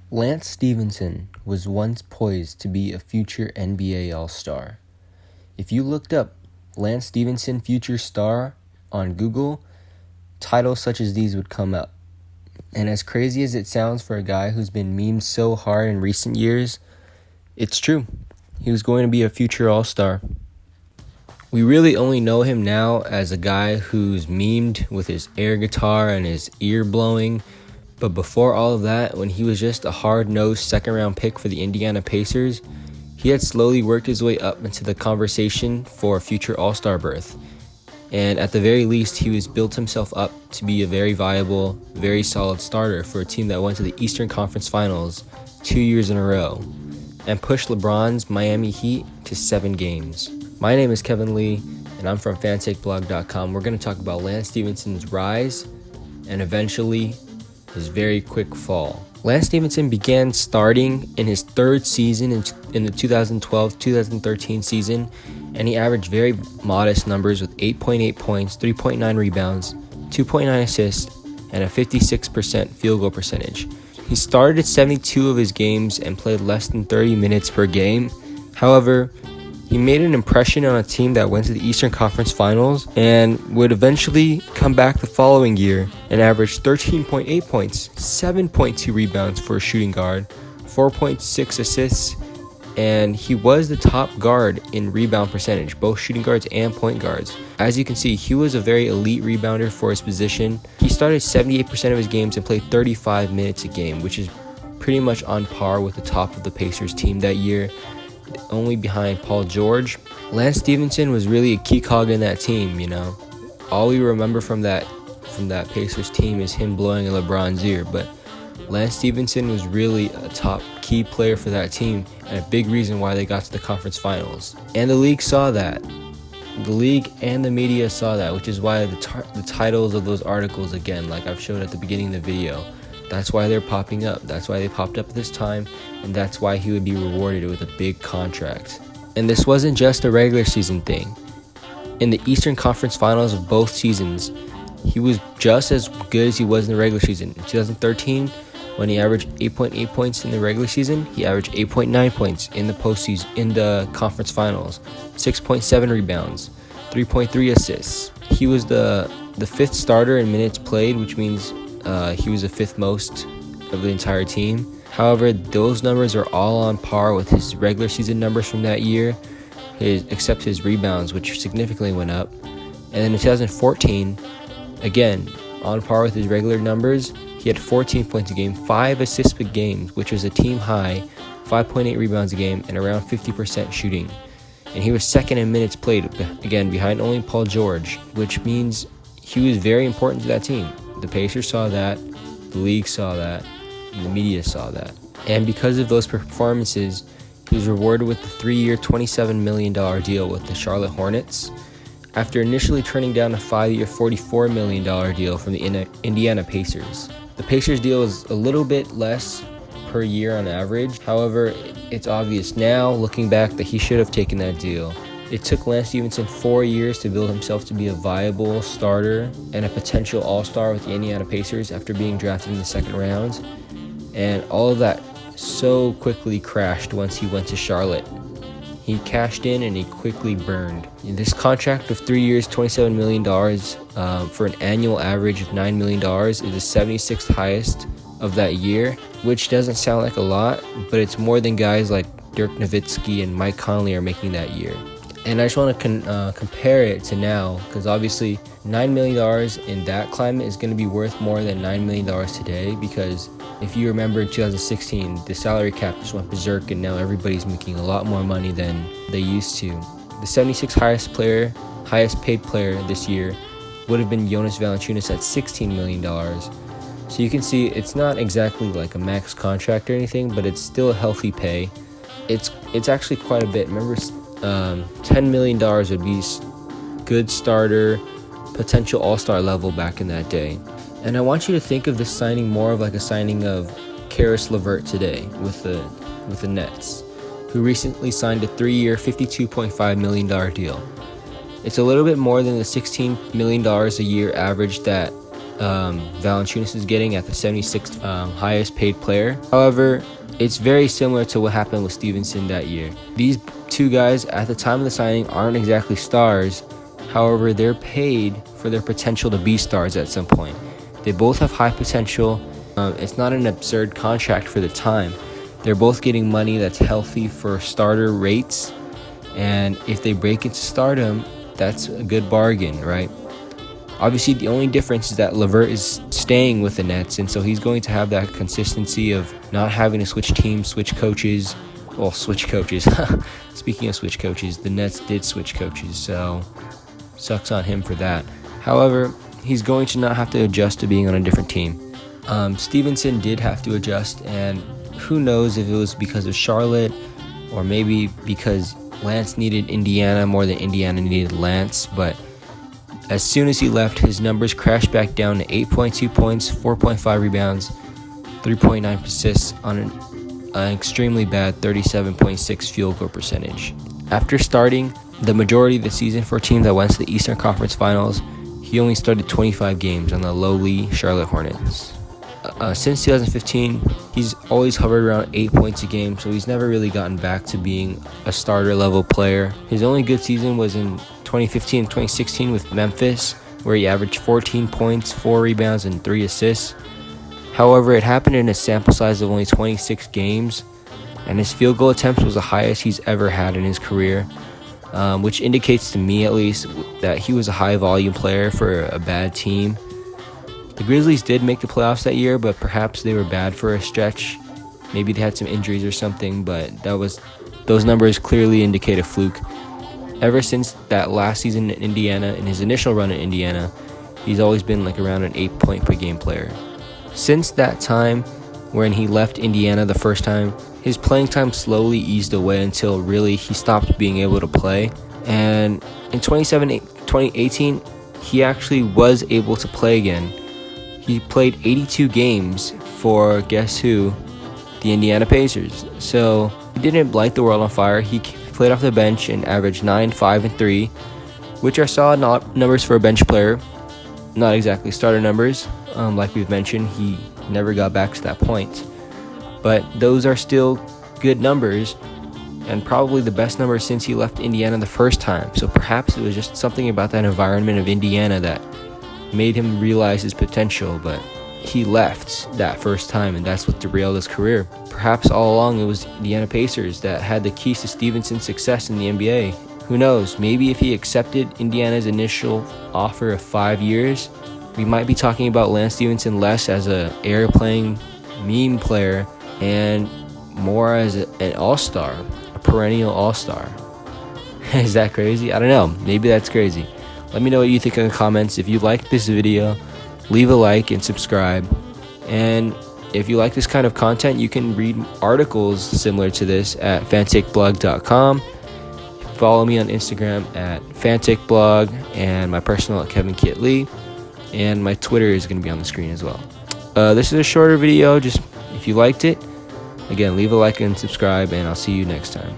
Lance Stephenson was once poised to be a future NBA All-Star. If you looked up Lance Stephenson future star on Google, titles such as these would come up. And as crazy as it sounds for a guy who's been memed so hard in recent years, it's true. He was going to be a future All-Star. We really only know him now as a guy who's memed with his air guitar and his ear blowing. But before all of that, when he was just a hard-nosed second-round pick for the Indiana Pacers, he had slowly worked his way up into the conversation for a future All-Star berth. And at the very least, he was built himself up to be a very viable, very solid starter for a team that went to the Eastern Conference Finals 2 years in a row and pushed LeBron's Miami Heat to 7 games. My name is Kevin Lee, and I'm from fantakeblog.com. We're going to talk about Lance Stephenson's rise and eventually his very quick fall. Lance Stephenson began starting in his third season in the 2012-2013 season, and he averaged very modest numbers with 8.8 points, 3.9 rebounds, 2.9 assists, and a 56% field goal percentage. He started 72 of his games and played less than 30 minutes per game. However, he made an impression on a team that went to the Eastern Conference Finals and would eventually come back the following year and average 13.8 points, 7.2 rebounds for a shooting guard, 4.6 assists, and he was the top guard in rebound percentage, both shooting guards and point guards. As you can see, he was a very elite rebounder for his position. He started 78% of his games and played 35 minutes a game, which is pretty much on par with the top of the Pacers team that year, only behind Paul George. Lance Stephenson was really a key cog in that team, All we remember from that Pacers team is him blowing in LeBron's ear, but Lance Stephenson was really a top key player for that team and a big reason why they got to the conference finals. And the league saw that. The league and the media saw that, which is why the titles of those articles, again, like I've showed at the beginning of the video, that's why they're popping up. That's why they popped up this time, and that's why he would be rewarded with a big contract. And this wasn't just a regular season thing. In the Eastern Conference Finals of both seasons, he was just as good as he was in the regular season. In 2013, when he averaged 8.8 points in the regular season, he averaged 8.9 points in the postseason, in the conference finals, 6.7 rebounds, 3.3 assists. He was the fifth starter in minutes played, which means he was the fifth most of the entire team. However, those numbers are all on par with his regular season numbers from that year, except his rebounds, which significantly went up. And then in 2014, again, on par with his regular numbers, he had 14 points a game, 5 assists per game, which was a team high, 5.8 rebounds a game, and around 50% shooting. And he was second in minutes played, again, behind only Paul George, which means he was very important to that team. The Pacers saw that, the league saw that, and the media saw that. And because of those performances, he was rewarded with the 3-year, $27 million deal with the Charlotte Hornets, after initially turning down a 5-year, $44 million deal from the Indiana Pacers. The Pacers deal was a little bit less per year on average. However, it's obvious now, looking back, that he should have taken that deal. It took Lance Stephenson 4 years to build himself to be a viable starter and a potential all-star with the Indiana Pacers after being drafted in the second round. And all of that so quickly crashed once he went to Charlotte. He cashed in and he quickly burned. This contract of 3 years, $27 million for an annual average of $9 million is the 76th highest of that year, which doesn't sound like a lot, but it's more than guys like Dirk Nowitzki and Mike Conley are making that year. And I just want to compare it to now, because obviously $9 million in that climate is going to be worth more than $9 million today, because if you remember in 2016, the salary cap just went berserk and now everybody's making a lot more money than they used to. The 76th highest paid player this year would have been Jonas Valanciunas at $16 million. So you can see it's not exactly like a max contract or anything, but it's still a healthy pay. It's actually quite a bit. Remember, $10 million would be good starter, potential all-star level back in that day. And I want you to think of this signing more of like a signing of Karis LeVert today with the Nets, who recently signed a 3-year, $52.5 million deal. It's a little bit more than the $16 million a year average that Valanciunas is getting at the 76th highest paid player. However, it's very similar to what happened with Stephenson that year. These two guys at the time of the signing aren't exactly stars. However, they're paid for their potential to be stars at some point. They both have high potential. It's not an absurd contract for the time. They're both getting money that's healthy for starter rates. And if they break into stardom, that's a good bargain, right? Obviously, the only difference is that LeVert is staying with the Nets, and so he's going to have that consistency of not having to switch teams, switch coaches. Well, switch coaches. Speaking of switch coaches, the Nets did switch coaches, so sucks on him for that. However, he's going to not have to adjust to being on a different team. Stephenson did have to adjust, and who knows if it was because of Charlotte or maybe because Lance needed Indiana more than Indiana needed Lance, but as soon as he left, his numbers crashed back down to 8.2 points, 4.5 rebounds, 3.9 assists on an extremely bad 37.6 field goal percentage. After starting the majority of the season for a team that went to the Eastern Conference Finals, he only started 25 games on the lowly Charlotte Hornets. Since 2015, he's always hovered around 8 points a game, so he's never really gotten back to being a starter level player. His only good season was in 2015 and 2016 with Memphis, where he averaged 14 points, 4 rebounds, and 3 assists. However, it happened in a sample size of only 26 games, and his field goal attempts was the highest he's ever had in his career, which indicates to me at least that he was a high volume player for a bad team. The Grizzlies did make the playoffs that year, but perhaps they were bad for a stretch. Maybe they had some injuries or something, but those numbers clearly indicate a fluke. Ever since that last season in Indiana, in his initial run in Indiana, he's always been like around an 8 point per game player. Since that time, when he left Indiana the first time, his playing time slowly eased away until really he stopped being able to play. And in 2018, he actually was able to play again. He played 82 games for, guess who? The Indiana Pacers. So he didn't light the world on fire. He played off the bench and averaged 9, 5, and 3, which are solid numbers for a bench player. Not exactly starter numbers. Like we've mentioned, he never got back to that point. But those are still good numbers, and probably the best numbers since he left Indiana the first time. So perhaps it was just something about that environment of Indiana that made him realize his potential, but he left that first time, and that's what derailed his career. Perhaps all along it was the Indiana Pacers that had the keys to Stephenson's success in the NBA. Who knows, maybe if he accepted Indiana's initial offer of 5 years, we might be talking about Lance Stephenson less as a air-playing meme player and more as an all-star, a perennial all-star. Is that crazy? I don't know. Maybe that's crazy. Let me know what you think in the comments. If you liked this video, leave a like and subscribe. And if you like this kind of content, you can read articles similar to this at fantakeblog.com. Follow me on Instagram at FanTake Blog and my personal at Kevin Kit Lee. And my Twitter is going to be on the screen as well. This is a shorter video. Just if you liked it, again, leave a like and subscribe, and I'll see you next time.